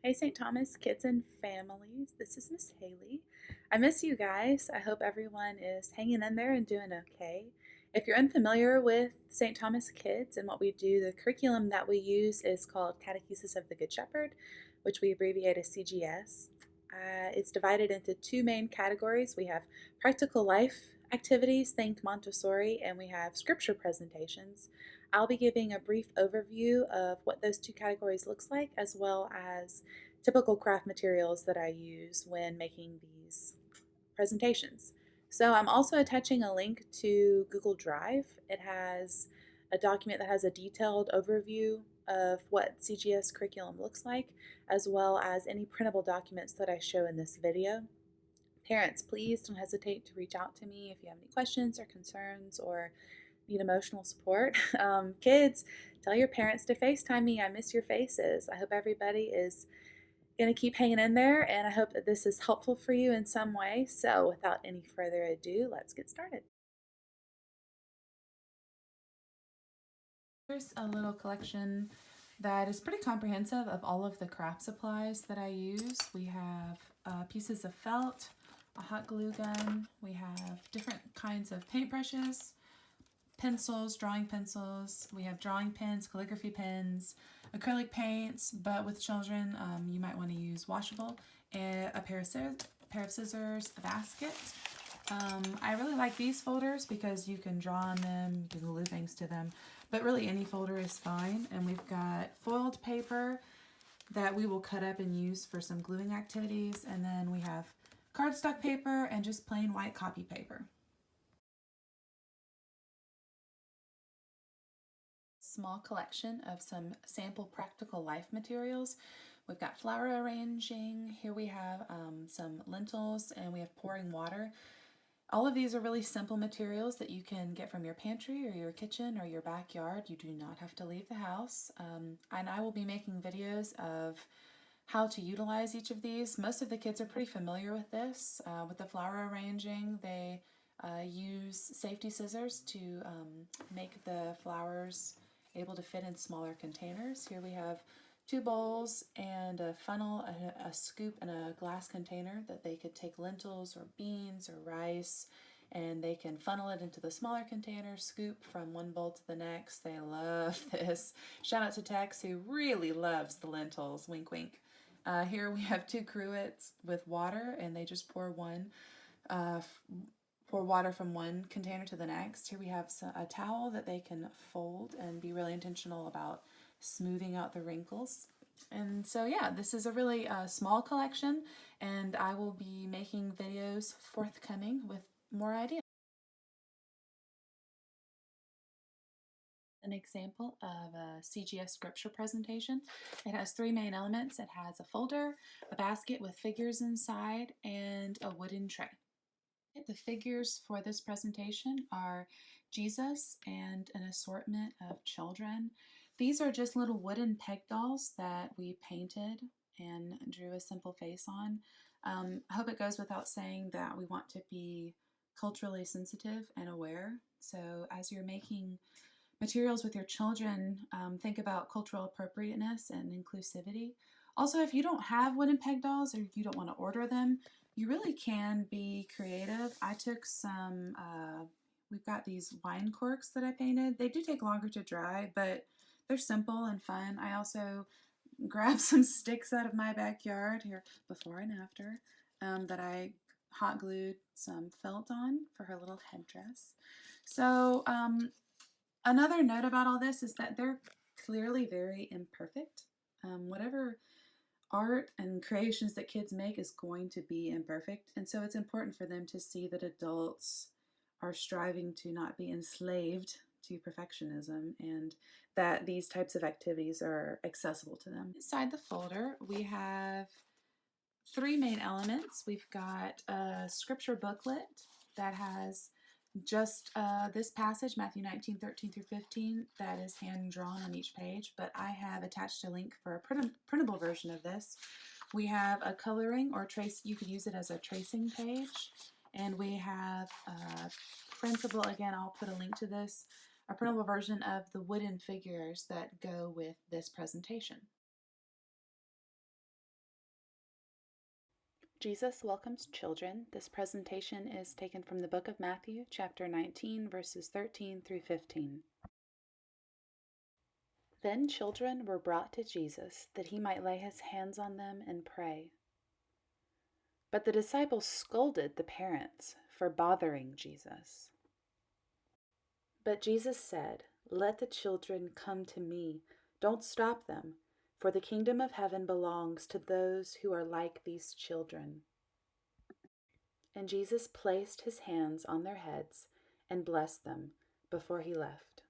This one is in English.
Hey, St. Thomas kids and families. This is Miss Haley. I miss you guys. I hope everyone is hanging in there and doing okay. If you're unfamiliar with St. Thomas kids and what we do, the curriculum that we use is called Catechesis of the Good Shepherd, which we abbreviate as CGS. It's divided into two main categories. We have practical life activities, think Montessori, and we have scripture presentations. I'll be giving a brief overview of what those two categories looks like, as well as typical craft materials that I use when making these presentations. So I'm also attaching a link to Google Drive. It has a document that has a detailed overview of what CGS curriculum looks like, as well as any printable documents that I show in this video. Parents, please don't hesitate to reach out to me if you have any questions or concerns or need emotional support. Kids, tell your parents to FaceTime me. I miss your faces. I hope everybody is going to keep hanging in there, and I hope that this is helpful for you in some way. So, without any further ado, let's get started. Here's a little collection that is pretty comprehensive of all of the craft supplies that I use. We have pieces of felt, a hot glue gun, we have different kinds of paintbrushes, pencils, drawing pencils, we have drawing pens, calligraphy pens, acrylic paints, but with children you might want to use washable, a pair of scissors, a basket. I really like these folders because you can draw on them, you can glue things to them, but really any folder is fine. And we've got foiled paper that we will cut up and use for some gluing activities, and then we have cardstock paper and just plain white copy paper. Small collection of some sample practical life materials. We've got flower arranging, here we have some lentils, and we have pouring water. All of these are really simple materials that you can get from your pantry or your kitchen or your backyard. You do not have to leave the house. And I will be making videos of how to utilize each of these. Most of the kids are pretty familiar with this. With the flower arranging, they use safety scissors to make the flowers able to fit in smaller containers. Here we have 2 bowls and a funnel, a scoop, and a glass container that they could take lentils or beans or rice, and they can funnel it into the smaller container, scoop from one bowl to the next. They love this. Shout out to Tex, who really loves the lentils. Wink, wink. Here we have 2 cruets with water, and they just pour water from one container to the next. Here we have a towel that they can fold and be really intentional about smoothing out the wrinkles. And so yeah, this is a really small collection, and I will be making videos forthcoming with more ideas. An example of a CGS scripture presentation. It has 3 main elements. It has a folder, a basket with figures inside, and a wooden tray. The figures for this presentation are Jesus and an assortment of children. These are just little wooden peg dolls that we painted and drew a simple face on. I hope it goes without saying that we want to be culturally sensitive and aware. So as you're making materials with your children, think about cultural appropriateness and inclusivity. Also, if you don't have wooden peg dolls or you don't want to order them, you really can be creative. I took some, we've got these wine corks that I painted. They do take longer to dry, but they're simple and fun. I also grabbed some sticks out of my backyard here, before and after, that I hot glued some felt on for her little headdress. So another note about all this is that they're clearly very imperfect. Whatever art and creations that kids make is going to be imperfect, and so it's important for them to see that adults are striving to not be enslaved to perfectionism, and that these types of activities are accessible to them. Inside the folder, we have 3 main elements. We've got a scripture booklet that has just this passage, Matthew 19:13-15, that is hand drawn on each page, but I have attached a link for a printable version of this. We have a coloring or trace, you could use it as a tracing page, and we have a printable, again, I'll put a link to this, a printable version of the wooden figures that go with this presentation. Jesus welcomes children. This presentation is taken from the book of Matthew, chapter 19, verses 13 through 15. Then children were brought to Jesus, that he might lay his hands on them and pray. But the disciples scolded the parents for bothering Jesus. But Jesus said, "Let the children come to me. Don't stop them, for the kingdom of heaven belongs to those who are like these children." And Jesus placed his hands on their heads and blessed them before he left.